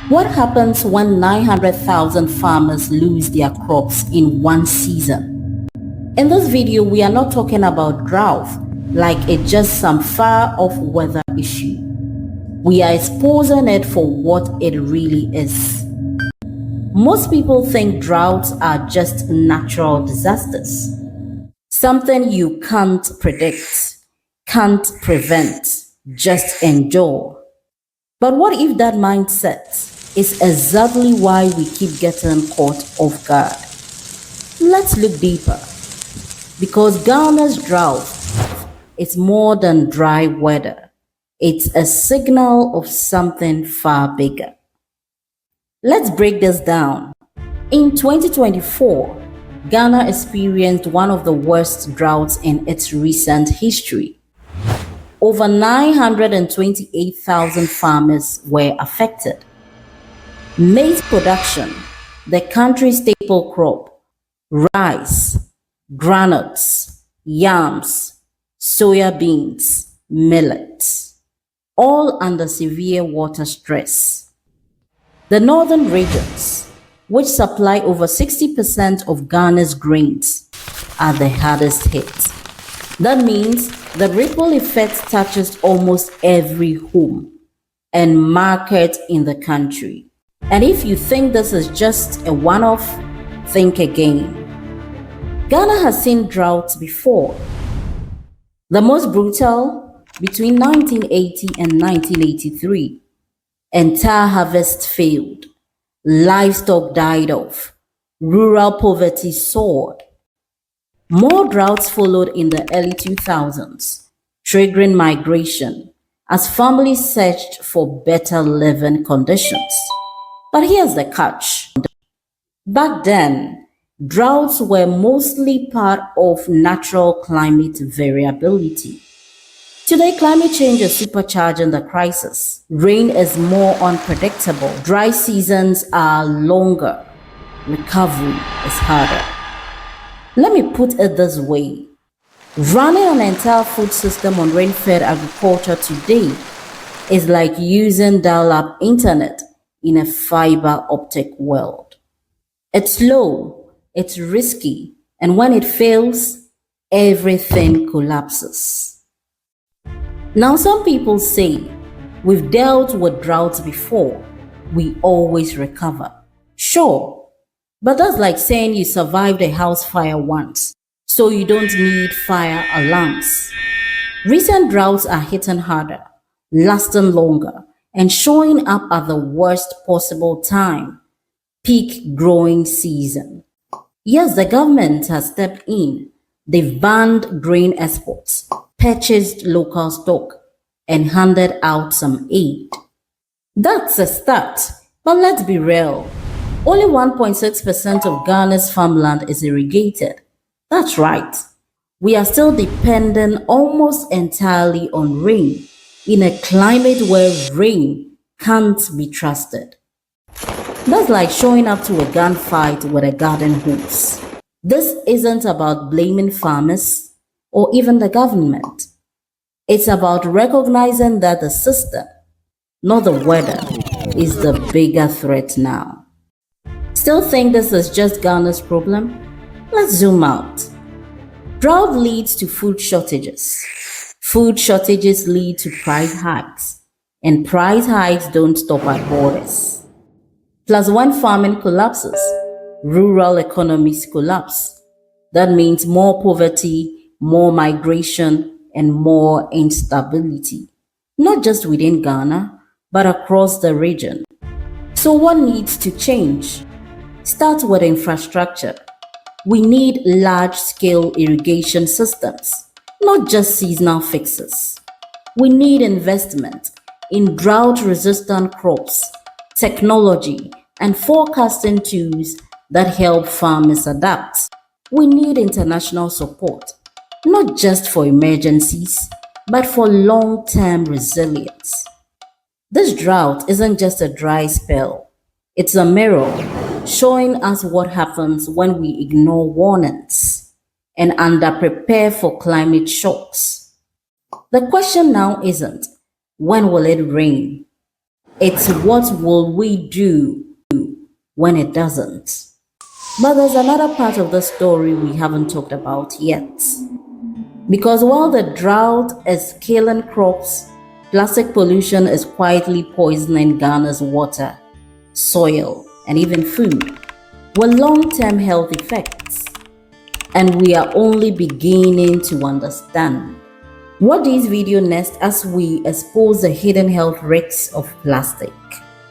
What happens when 900,000 farmers lose their crops in one season? In this video, we are not talking about drought like it's just some far off weather issue. We are exposing it for what it really is. Most people think droughts are just natural disasters, something you can't predict, can't prevent, just endure. But what if that mindset is exactly why we keep getting caught off guard? Let's look deeper. Because Ghana's drought is more than dry weather. It's a signal of something far bigger. Let's break this down. In 2024, Ghana experienced one of the worst droughts in its recent history. Over 928,000 farmers were affected. Maize production, the country's staple crop, rice, granules, yams, soya beans, millets, all under severe water stress. The northern regions, which supply over 60% of Ghana's grains, are the hardest hit. That means the ripple effect touches almost every home and market in the country. And if you think this is just a one-off, think again. Ghana has seen droughts before. The most brutal between 1980 and 1983. Entire harvest failed. Livestock died off. Rural poverty soared. More droughts followed in the early 2000s, triggering migration as families searched for better living conditions. But here's the catch. Back then, droughts were mostly part of natural climate variability. Today, climate change is supercharging the crisis. Rain is more unpredictable. Dry seasons are longer. Recovery is harder. Let me put it this way. Running an entire food system on rain-fed agriculture today is like using dial-up internet in a fiber optic world. It's slow, it's risky, and when it fails, everything collapses. Now, some people say, we've dealt with droughts before, we always recover. Sure, but that's like saying you survived a house fire once, so you don't need fire alarms. Recent droughts are hitting harder, lasting longer, and showing up at the worst possible time, peak growing season. Yes, the government has stepped in. They've banned grain exports, purchased local stock, and handed out some aid. That's a start, but let's be real. Only 1.6% of Ghana's farmland is irrigated. That's right. We are still dependent almost entirely on rain in a climate where rain can't be trusted. That's like showing up to a gunfight with a garden hose. This isn't about blaming farmers or even the government. It's about recognizing that the system, not the weather, is the bigger threat now. Still think this is just Ghana's problem? Let's zoom out. Drought leads to food shortages. Food shortages lead to price hikes. And price hikes don't stop at borders. Plus, when farming collapses, rural economies collapse. That means more poverty, more migration, and more instability. Not just within Ghana, but across the region. So what needs to change? Start with infrastructure. We need large-scale irrigation systems, not just seasonal fixes. We need investment in drought-resistant crops, technology, and forecasting tools that help farmers adapt. We need international support, not just for emergencies, but for long-term resilience. This drought isn't just a dry spell. It's a mirror showing us what happens when we ignore warnings and underprepare for climate shocks. The question now isn't, when will it rain? It's what will we do when it doesn't. But there's another part of the story we haven't talked about yet. Because while the drought is killing crops, plastic pollution is quietly poisoning Ghana's water, soil, and even food, with long-term health effects. And we are only beginning to understand. Watch this video next as we expose the hidden health risks of plastic.